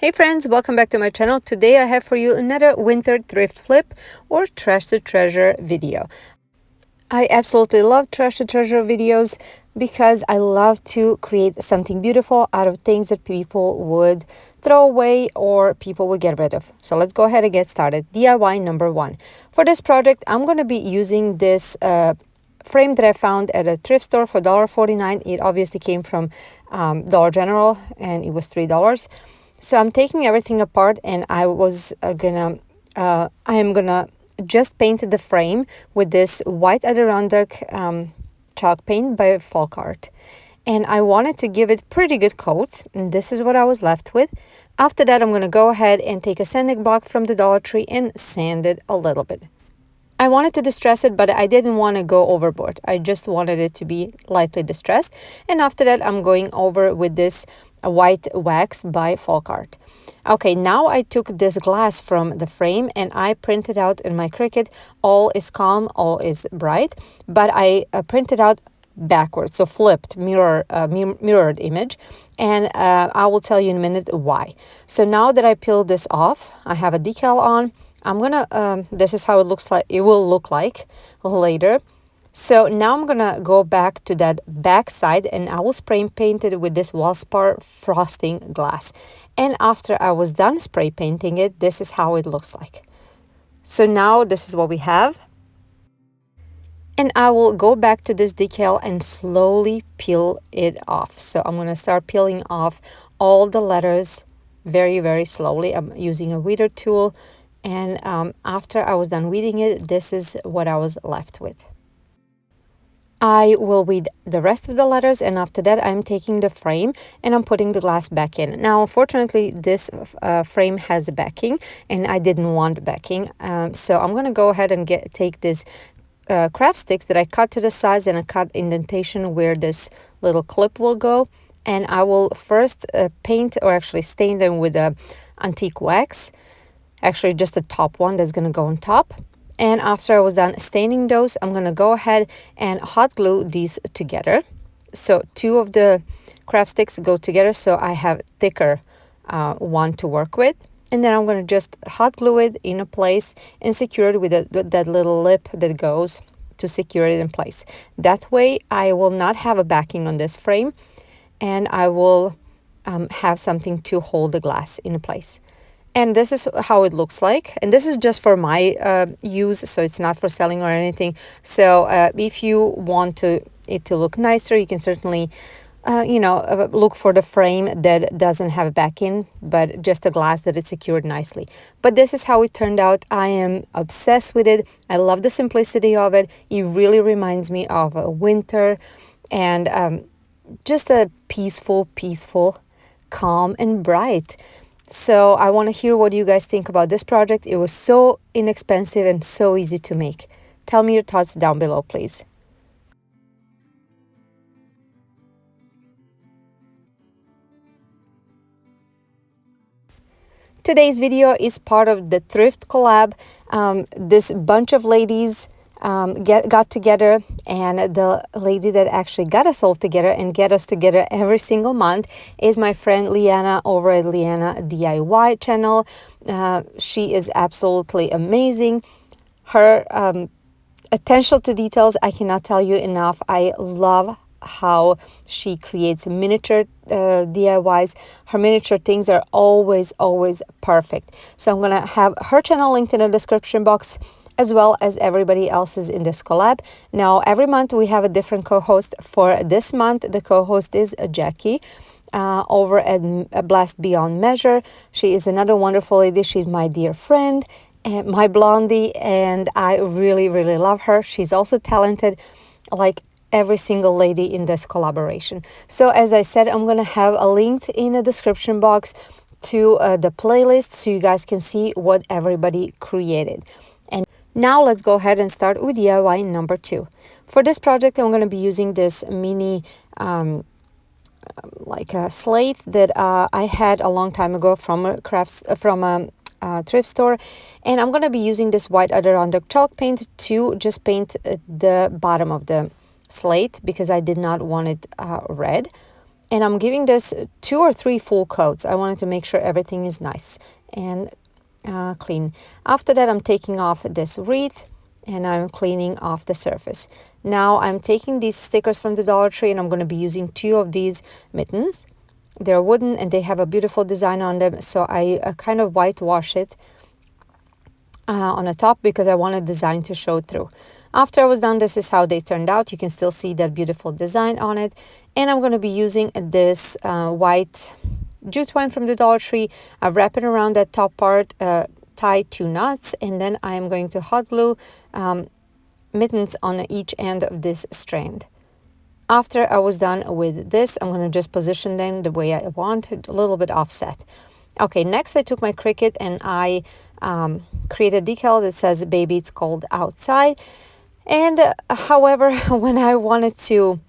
Hey friends, welcome back to my channel. Today I have for you another winter thrift flip or trash to treasure video. I absolutely love trash to treasure videos because I love to create something beautiful out of things that people would throw away or people would get rid of. So let's go ahead and get started. DIY number 1. For this project, I'm going to be using this frame that I found at a thrift store for $1.49. It obviously came from Dollar General and it was $3. So I'm taking everything apart and I am gonna just paint the frame with this white Adirondack chalk paint by Folk Art. And I wanted to give it pretty good coat, and this is what I was left with. After that, I'm gonna go ahead and take a sanding block from the Dollar Tree and sand it a little bit. I wanted to distress it, but I didn't want to go overboard. I just wanted it to be lightly distressed. And after that, I'm going over with this white wax by Folk Art. Okay, now I took this glass from the frame and I printed out in my Cricut, all is calm, all is bright. But I printed out backwards, so flipped, mirrored image. And I will tell you in a minute why. So now that I peeled this off, I have a decal on. I'm gonna, this is how it will look like later. So now I'm gonna go back to that back side and I will spray paint it with this Wellspar frosting glass. And after I was done spray painting it, this is how it looks like. So now this is what we have. And I will go back to this decal and slowly peel it off. So I'm gonna start peeling off all the letters very, very slowly. I'm using a weeder tool. And after I was done weeding it, this is what I was left with. I will weed the rest of the letters, and after that I'm taking the frame and I'm putting the glass back in. Now unfortunately this frame has a backing and I didn't want backing, so I'm gonna go ahead and take this craft sticks that I cut to the size and I cut indentation where this little clip will go, and I will first paint, or actually stain them with a antique wax. Actually just the top one that's going to go on top. And after I was done staining those, I'm going to go ahead and hot glue these together. So 2 of the craft sticks go together, so I have thicker one to work with. And then I'm going to just hot glue it in a place and secure it with that little lip that goes to secure it in place. That way I will not have a backing on this frame, and I will have something to hold the glass in place. And this is how it looks like. And this is just for my use, so it's not for selling or anything. So if you want it to look nicer, you can certainly, look for the frame that doesn't have a backing, but just a glass that is secured nicely. But this is how it turned out. I am obsessed with it. I love the simplicity of it. It really reminds me of a winter and just a peaceful, calm and bright. So I want to hear what you guys think about this project. It was so inexpensive and so easy to make. Tell me your thoughts down below, please. Today's video is part of the Thrift collab. This bunch of ladies got together, and the lady that actually got us all together and get us together every single month is my friend Liana over at BlondieNextDIY channel. She is absolutely amazing. Her attention to details, I cannot tell you enough. I love how she creates miniature DIYs. Her miniature things are always perfect. So I'm gonna have her channel linked in the description box, as well as everybody else's in this collab. Now, every month we have a different co-host. For this month, the co-host is Jackie over at Blast Beyond Measure. She is another wonderful lady. She's my dear friend and my blondie, and I really love her. She's also talented, like every single lady in this collaboration. So as I said, I'm gonna have a link in the description box to the playlist so you guys can see what everybody created. And now let's go ahead and start with DIY number 2. For this project, I'm going to be using this mini like a slate that I had a long time ago from a thrift store, and I'm going to be using this white Adirondack chalk paint to just paint the bottom of the slate because I did not want it red. And I'm giving this 2 or 3 full coats. I wanted to make sure everything is nice and clean. After that, I'm taking off this wreath and I'm cleaning off the surface. Now I'm taking these stickers from the Dollar Tree and I'm going to be using 2 of these mittens. They're wooden and they have a beautiful design on them, so I kind of whitewash it on the top because I wanted design to show through. After I was done, this is how they turned out. You can still see that beautiful design on it. And I'm going to be using this white jute twine from the Dollar Tree. I wrap it around that top part, tie 2 knots, and then I'm going to hot glue mittens on each end of this strand. After I was done with this, I'm going to just position them the way I want, a little bit offset. Okay, next I took my Cricut and I created a decal that says, "Baby, it's cold outside." And however, when I wanted to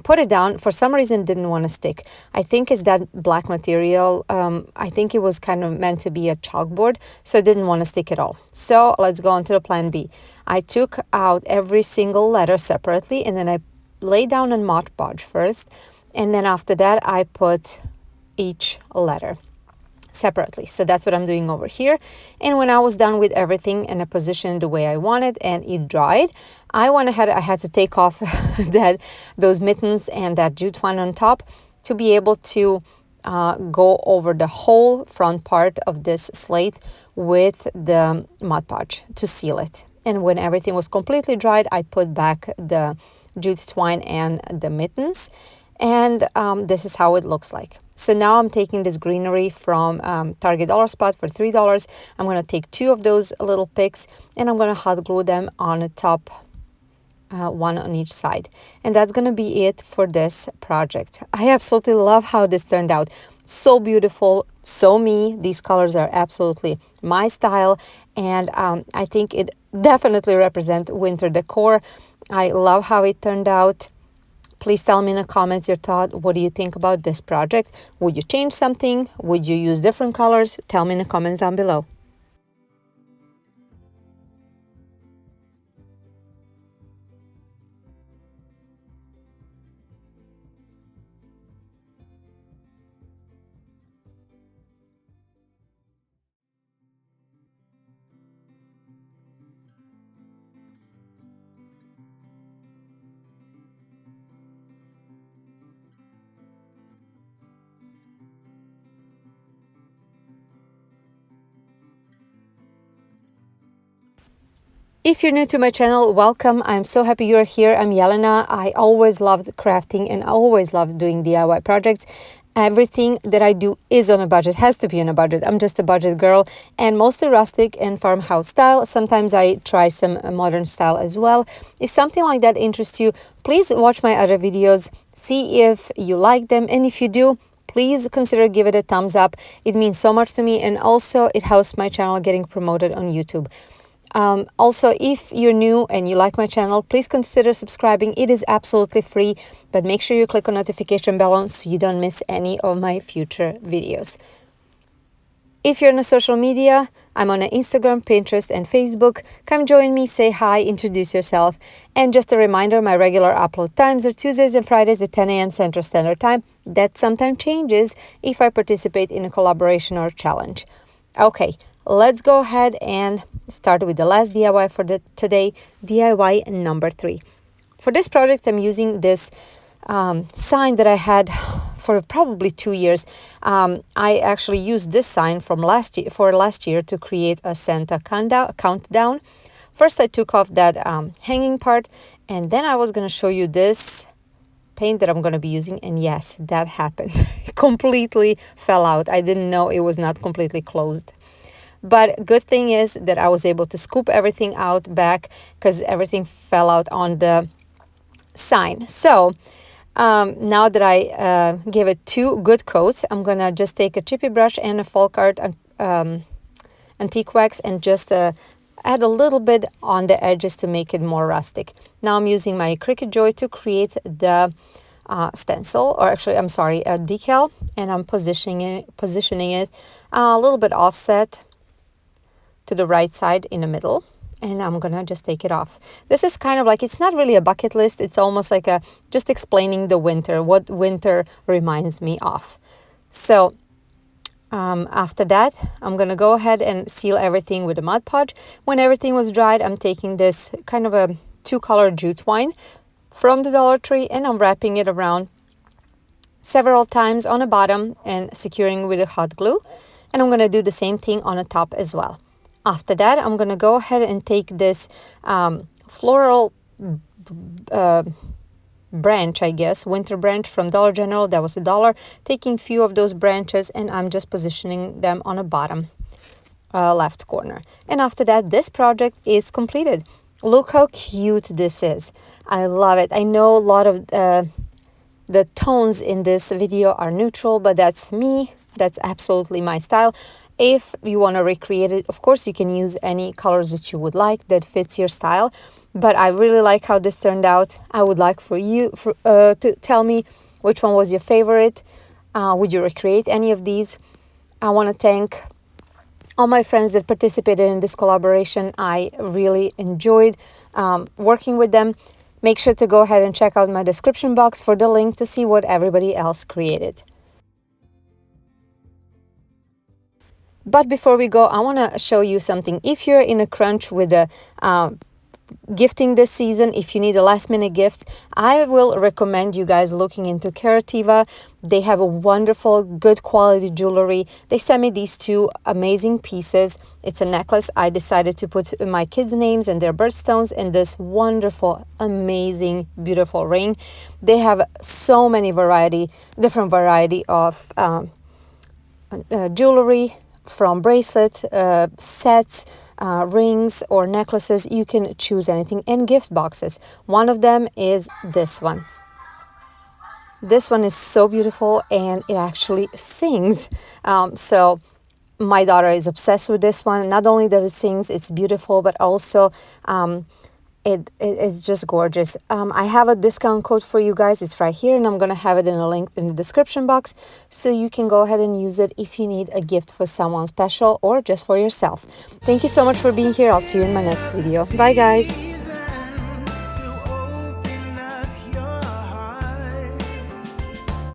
put it down, for some reason it didn't want to stick. I think it's that black material. I think it was kind of meant to be a chalkboard, so it didn't want to stick at all. So let's go on to the plan B. I took out every single letter separately and then I laid down a Mod Podge first, and then after that I put each letter separately. So that's what I'm doing over here. And when I was done with everything and I positioned the way I wanted and it dried, I went ahead, I had to take off those mittens and that jute twine on top to be able to go over the whole front part of this slate with the Mod Podge to seal it. And when everything was completely dried, I put back the jute twine and the mittens, and this is how it looks like. So now I'm taking this greenery from Target Dollar Spot for $3. I'm going to take 2 of those little picks and I'm going to hot glue them on the top, one on each side. And that's going to be it for this project. I absolutely love how this turned out. So beautiful, so me. These colors are absolutely my style, and I think it definitely represents winter decor. I love how it turned out. Please tell me in the comments your thought. What do you think about this project? Would you change something? Would you use different colors? Tell me in the comments down below. If you're new to my channel, welcome. I'm so happy you're here. I'm Jelena. I always loved crafting and I always loved doing DIY projects. Everything that I do is on a budget, has to be on a budget. I'm just a budget girl, and mostly rustic and farmhouse style. Sometimes I try some modern style as well. If something like that interests you, please watch my other videos, see if you like them, and if you do, please consider give it a thumbs up. It means so much to me, and also it helps my channel getting promoted on YouTube. Also, if you're new and you like my channel, please consider subscribing. It is absolutely free, but make sure you click on notification bell so you don't miss any of my future videos. If you're on social media, I'm on Instagram, Pinterest, and Facebook. Come join me, say hi, introduce yourself. And just a reminder, my regular upload times are Tuesdays and Fridays at 10 a.m. Central Standard Time. That sometimes changes if I participate in a collaboration or challenge. Okay, let's go ahead and start with the last DIY for today, DIY number 3. For this project, I'm using this sign that I had for probably 2 years. I actually used this sign from last year to create a Santa countdown. First, I took off that hanging part, and then I was going to show you this paint that I'm going to be using, and yes, that happened. It completely fell out. I didn't know it was not completely closed. But good thing is that I was able to scoop everything out back because everything fell out on the sign. So now that I gave it 2 good coats, I'm going to just take a chippy brush and a folk art antique wax and just add a little bit on the edges to make it more rustic. Now I'm using my Cricut Joy to create the stencil, or actually, I'm sorry, a decal, and I'm positioning it a little bit offset to the right side in the middle. and I'm gonna just take it off. This is kind of like, it's not really a bucket list, it's almost like a just explaining the winter, what winter reminds me of. So after that, I'm gonna go ahead and seal everything with a Mod Podge. When everything was dried, I'm taking this kind of a 2-color jute twine from the Dollar Tree, and I'm wrapping it around several times on the bottom and securing with a hot glue. And I'm going to do the same thing on the top as well. After that, I'm going to go ahead and take this floral branch, I guess, winter branch from Dollar General. That was $1. Taking a few of those branches, and I'm just positioning them on the bottom left corner. And after that, this project is completed. Look how cute this is. I love it. I know a lot of the tones in this video are neutral, but that's me. That's absolutely my style. If you want to recreate it, of course, you can use any colors that you would like that fits your style. But I really like how this turned out. I would like for you to tell me which one was your favorite. Would you recreate any of these? I want to thank all my friends that participated in this collaboration. I really enjoyed working with them. Make sure to go ahead and check out my description box for the link to see what everybody else created. But before we go, I want to show you something. If you're in a crunch with the gifting this season, if you need a last minute gift, I will recommend you guys looking into Karativa. They have a wonderful, good quality jewelry. They sent me these 2 amazing pieces. It's a necklace. I decided to put my kids' names and their birthstones in this wonderful, amazing, beautiful ring. They have so many different variety of jewelry, from bracelets, sets, rings or necklaces. You can choose anything, and gift boxes. One of them is this one. This one is so beautiful, and it actually sings. So my daughter is obsessed with this one. Not only that it sings, it's beautiful, but also it's just gorgeous. I have a discount code for you guys. It's right here, and I'm gonna have it in a link in the description box, so you can go ahead and use it if you need a gift for someone special or just for yourself. Thank you so much for being here. I'll see you in my next video. Bye guys.